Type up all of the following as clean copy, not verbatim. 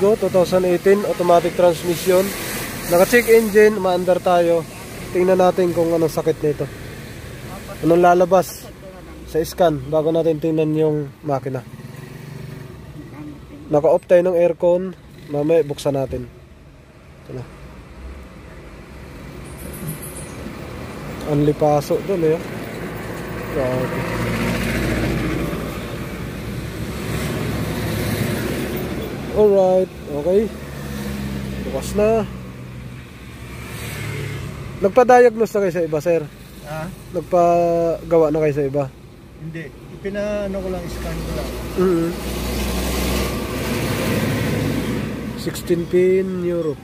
Wigo 2018 automatic transmission. Naka-check engine, maandar tayo. Tingnan natin kung anong sakit nito. Anong lalabas sa scan bago natin tingnan yung makina. Naka-off tayo ng aircon. Mamaya buksan natin. Ito na. Only paso doon eh. Grabe. Alright, okay. Bukas na. Nagpa-diagnose na kayo sa iba, sir? Ha? Nagpagawa na kayo sa iba? Hindi. Ipinaano ko lang, scan ko lang. 16 pin Europe.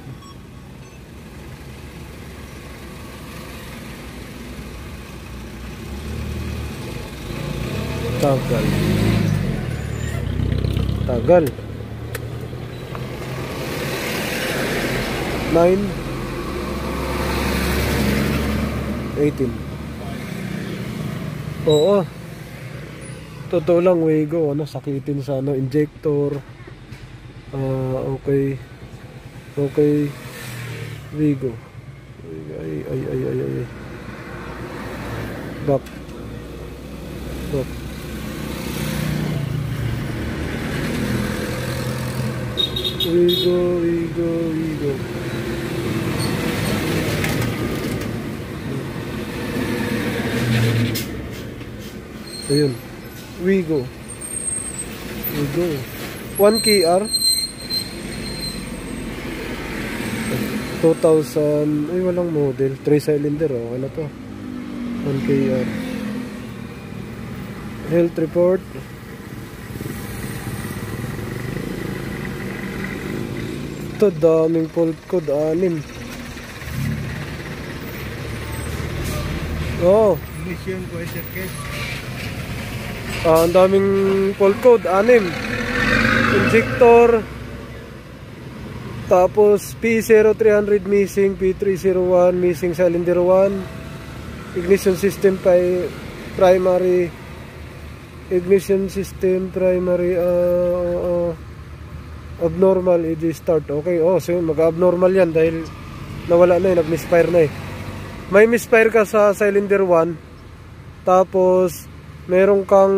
Tagal. Tagal. 9 18. Oo. Totoo lang, Wigo, ano, sakitin sa ano, injector. Okay. Okay. Wigo. Ay. Back. Wigo. Ayun. Wigo. 1KR 2000. Ay, walang model. 3 cylinder. Okay na to. 1KR. Health report. Ito, daming fault code. 6. Oh. Ignition coil circuit. Ang daming fault code. 6. Injector. Tapos P0300 missing, P301 missing, cylinder 1. Ignition system primary. Ignition system primary abnormal ED start. Okay, so mag-abnormal yan dahil nawala na nag-misfire na May misfire ka sa cylinder 1. Tapos meron kang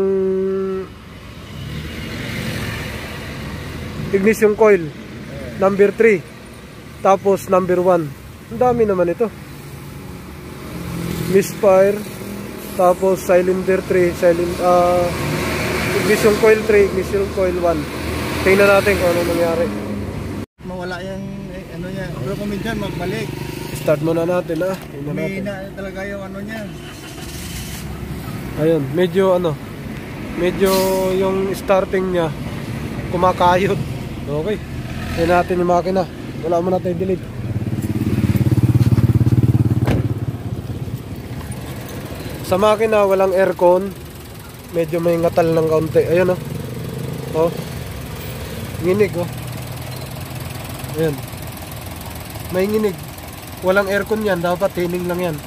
ignition coil number 3. Tapos number 1. Ang dami naman ito. Misfire. Tapos cylinder 3, ignition coil 3, ignition coil 1. Tingnan natin kung ano nangyari. Mawala yung ano niya. Pero kung minsan magbalik. Start muna natin Humihina talaga yung ano niya. Ayun, medyo yung starting niya kumakayot. Okay. Tingnan natin yung makina. Wala mo natin delete. Sa makina walang aircon. Medyo may ngatal ng kaunti. Ayun nginig Ayan. May nginig. Walang aircon yan. Dapat tining lang yan.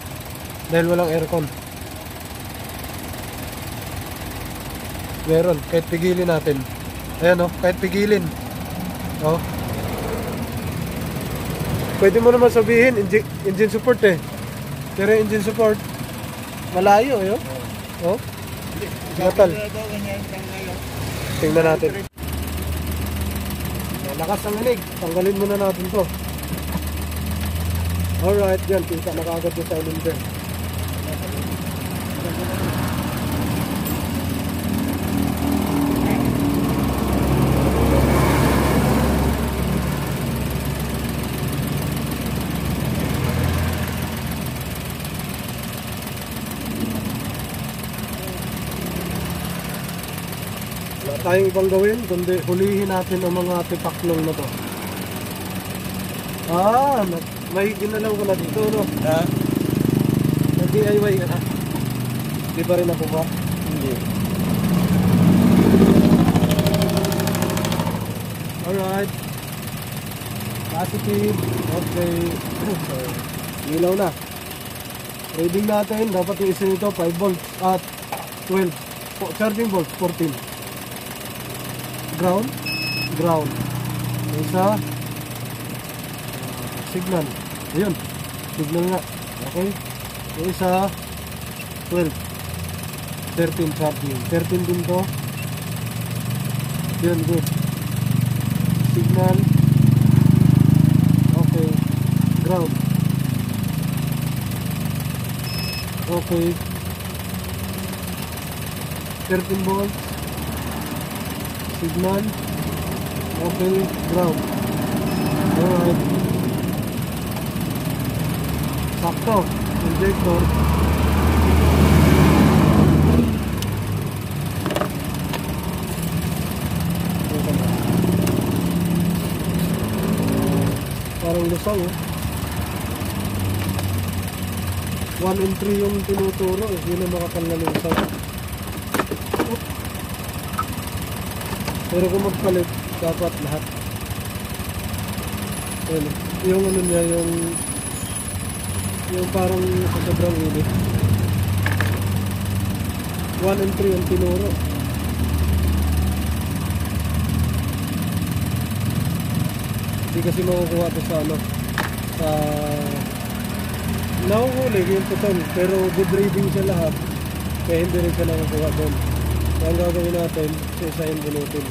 Dahil walang aircon. Meron. Kahit pigilin natin. Ayan kahit pigilin. Pwede mo naman sabihin engine support Pero engine support malayo Natal. Tingnan natin. Lakas ang hinig. Tanggalin muna natin to. Alright, yan. Kita na kagad yung cylinder. Wala tayong ibang gawin kundi hulihin natin ang mga tipaklong na to. May ginalaw ko na dito nag-DIY ka na. Di pa rin ako ba? Hindi. Alright. Positive. Okay. Ilaw na. Reading natin. Dapat yung isa nito 5 volts at 12. Charging volts 14. Ground. Isa. Signal. Ayun. Signal nga. Okay. Yung isa. 12. 13 charging. 13 din to. Yun, good. Signal. Okay. Ground. Okay. 13 volts. Signal. Okay. Ground. Alright. Sakto. Injector. Parang lusaw eh. 1 and 3 yung tinuturo eh. Yun ang makapanglalusaw. Pero kung magpalit, dapat lahat. Yun. Yung ano niya, yung parang sa sobrang init. 1 and 3 yung tinuro. Hindi kasi makukuha ito sa ano, sa nahuhuli yung puton, pero good reading siya lahat, kaya hindi rin siya nakukuha doon. Kaya ang gagawin natin, isa yung bunutin.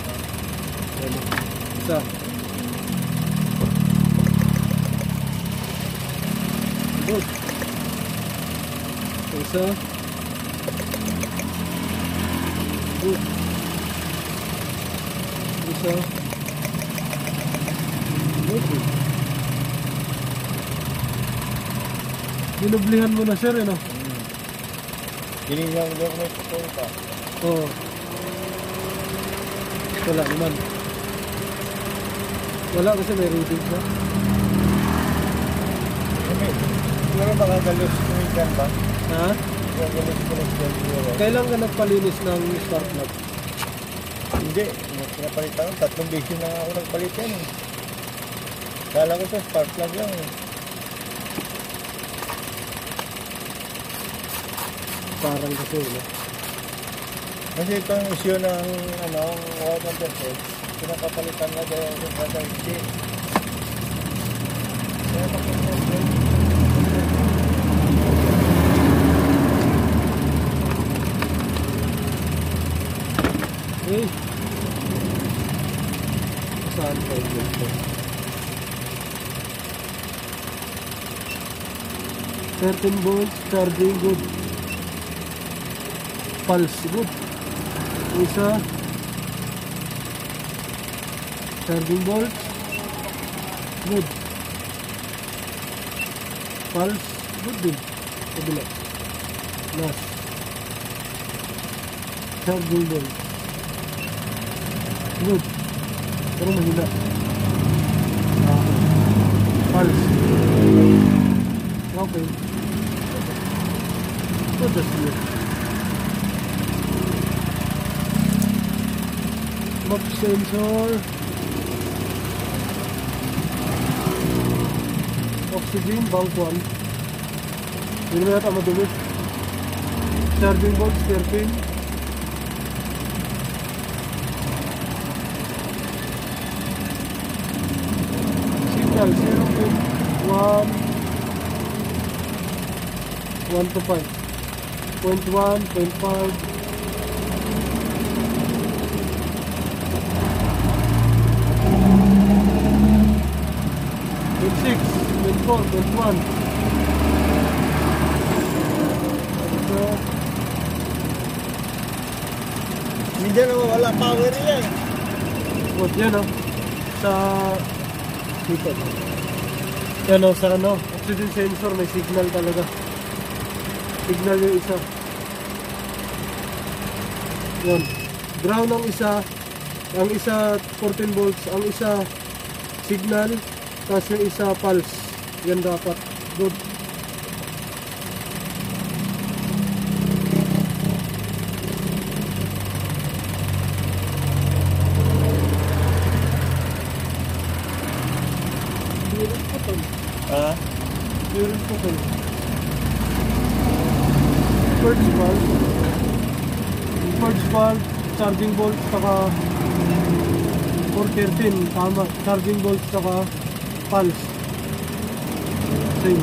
Ayan. Isa. Good. Isa. Good. Isa. Okay. Binublihan mo na sir, no? Ginigyan mo lang may putol pa. Oo. Wala naman. Wala kasi may reading siya. Siguro baka galos kumigan ba? Ha? Galos kumigan. Kailan ka nagpalinis ng spark plug? Hindi. Pinapalitan ko. 3 beses na ako nagpalit yan. Kala ko sa spark plug lang. Parang kasi, no? Kasi itong issue ng water temper, pinapapalitan na dahil yung brother hindi. Kaya pakipagin. Hey! Saan pa yung dito? 13 volts, charging good. Pulse good. Isa. Charging volts good. Pulse good din. Kabila. Last. Charging volts good. Pero mahina. Pulse. Okay. So that's it. Map sensor. Oxygen, bank 1. Hindi na yata madumi. Charging box, 13. Signal, 0.1 1 to 5. 0.1, 0.5. 6, 24, 21. So, Hindi na wala power yan. what yan, no? Sa dito. Yan, no? Sa ano? Oxygen sensor, may signal talaga. Signal yung isa. Yan. Ground ang isa. Ang isa 14 volts. Ang isa signal. Tapos yung isa pulse. Yan dapat. Good. Ha? Pure putol. Purge valve. Purge valve. Charging bolt. Saka 413, tama. Charging volts saka pulse. Same.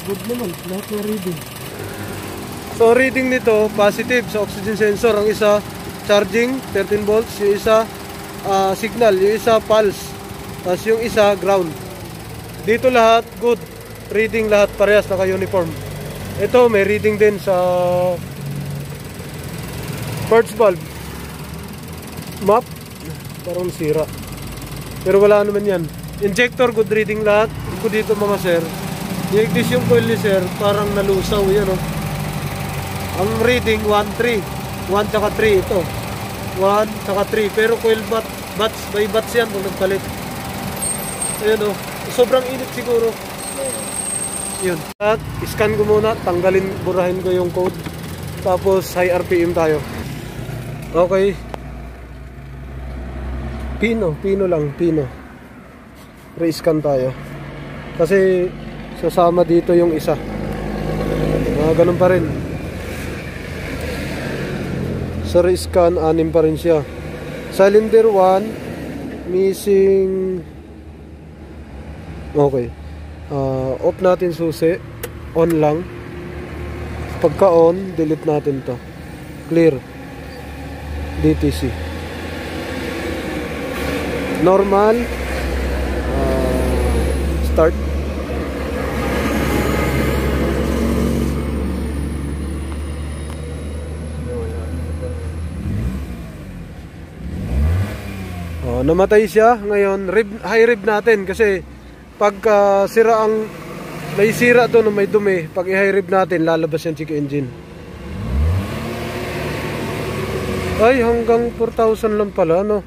Good naman, lahat ng reading. So reading nito, positive sa oxygen sensor. Ang isa, charging, 13 volts. Yung isa, signal. Yung isa, pulse. Tapos yung isa, ground. Dito lahat, good. Reading lahat, parehas, naka-uniform. Ito, may reading din sa quartz valve. Map, parang sira. Pero wala naman yan. Injector, good reading lahat. Good dito mga sir. Yung ignition coil ni sir, parang nalusaw yan, oh. Ang reading 1.3, 1 tsaka 3 ito. 1 tsaka 3, pero coil bats, may bats yan kung nagpalit. Ayan, oh. Sobrang init siguro. Yun. At scan ko muna, tanggalin, burahin ko yung code. Tapos high RPM tayo. Okay. Pino lang, pino. Re-scan tayo. Kasi sasama dito yung isa. Ganun pa rin. Sa re-scan, 6 pa rin siya. Cylinder 1, missing. Okay. Off natin susi. On lang. Pagka on, delete natin to. Clear. DTC. Normal. Start. Namatay siya. Ngayon, high rev natin kasi pagka sira ang may sira doon, may dumi, pag i-high rev natin, lalabas yung check engine. Ay, hanggang 4,000 lang pala, no?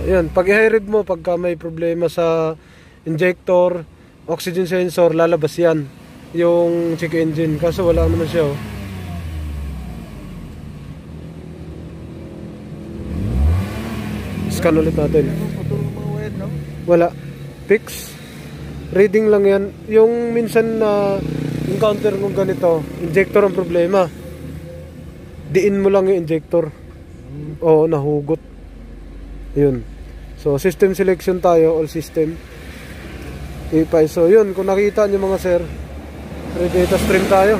Ayan, pag i-high rev mo, pagka may problema sa injector, oxygen sensor, lalabas yan yung check engine. Kaso wala naman siya, oh. Scan ulit natin. Wala. Fix. Reading lang yan. Yung minsan na encounter kong ganito, injector ang problema. Diin mo lang yung injector. Oo, nahugot. Yun. So, system selection tayo. All system. So, yun. Kung nakita nyo mga sir, data stream tayo.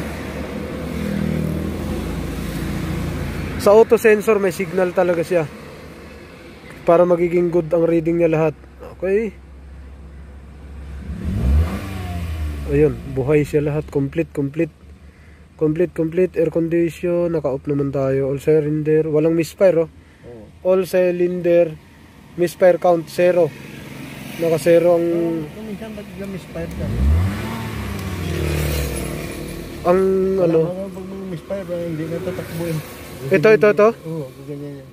Sa auto sensor, may signal talaga siya. Para magiging good ang reading niya lahat. Okay. Ayun, buhay siya lahat. Complete. Air condition. Naka-off naman tayo. All cylinder. Walang misfire, oh. All cylinder. Misfire count 0. Naka-0 ang... Minsan ba't yung misfire ka? Ang ano? Pag misfire, hindi na tatakbuhin. Ito? Oo, ganyan yan.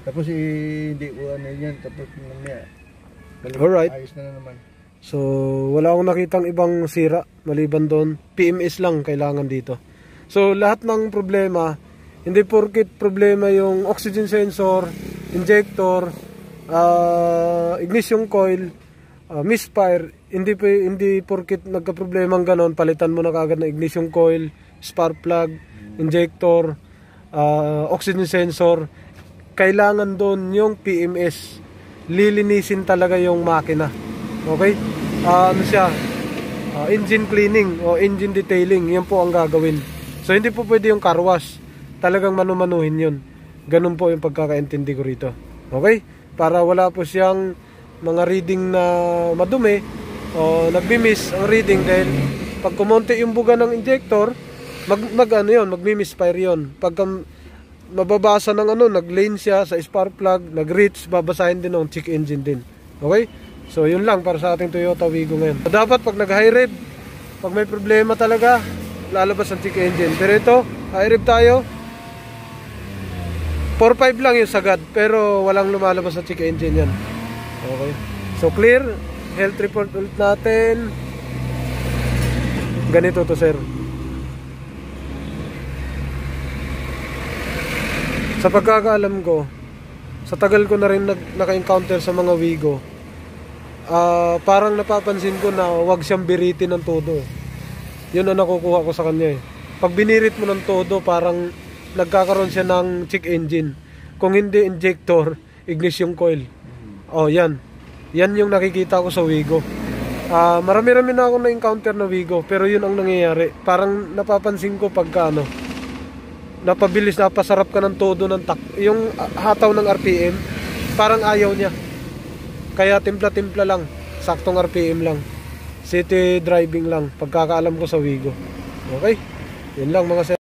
Tapos hindi ko ano yan, tapos mamaya alright. Ayos na naman. So wala akong nakitang ibang sira maliban doon. PMS lang kailangan dito. So lahat ng problema, hindi porket problema yung oxygen sensor, injector, ignition coil, misfire, hindi porket nagka-problema ng ganon, palitan mo na kagad na ignition coil, spark plug, injector, oxygen sensor. Kailangan doon yung PMS. Lilinisin talaga yung makina. Okay? Ano siya? Engine cleaning o engine detailing. Yan po ang gagawin. So hindi po pwede yung car wash. Talagang manumanuhin yun. Ganun po yung pagkakaintindi ko rito. Okay? Para wala po siyang mga reading na madumi o nagmi-miss ang reading dahil pag kumonti yung buga ng injector, magmi-misfire yun. Pagka mababasa ng nag-lane siya sa spark plug, nag-reach, babasahin din ng check engine din. Okay? So, yun lang para sa ating Toyota Wigo ngayon. So, dapat pag nag-high rev, pag may problema talaga, lalabas ang check engine. Pero ito, high rev tayo, 4.5 lang yung sagad, pero walang lumalabas sa check engine yan. Okay? So clear, health report ulit natin. Ganito to sir. Sa pagkakaalam ko, sa tagal ko na rin naka-encounter sa mga Wigo, parang napapansin ko na wag siyang biritin ng todo. Yun ang nakukuha ko sa kanya eh. Pag binirit mo ng todo, parang nagkakaroon siya ng check engine. Kung hindi injector, ignition coil. Oh, yan. Yan yung nakikita ko sa Wigo. Marami-rami na ako na-encounter na Wigo, pero yun ang nangyayari. Parang napapansin ko pagka napabilis, napasarap ka ng todo ng yung hataw ng RPM, parang ayaw niya. Kaya timpla-timpla lang, saktong RPM lang. City driving lang, pagkakaalam ko sa Wigo. Okay? Yun lang mga sir.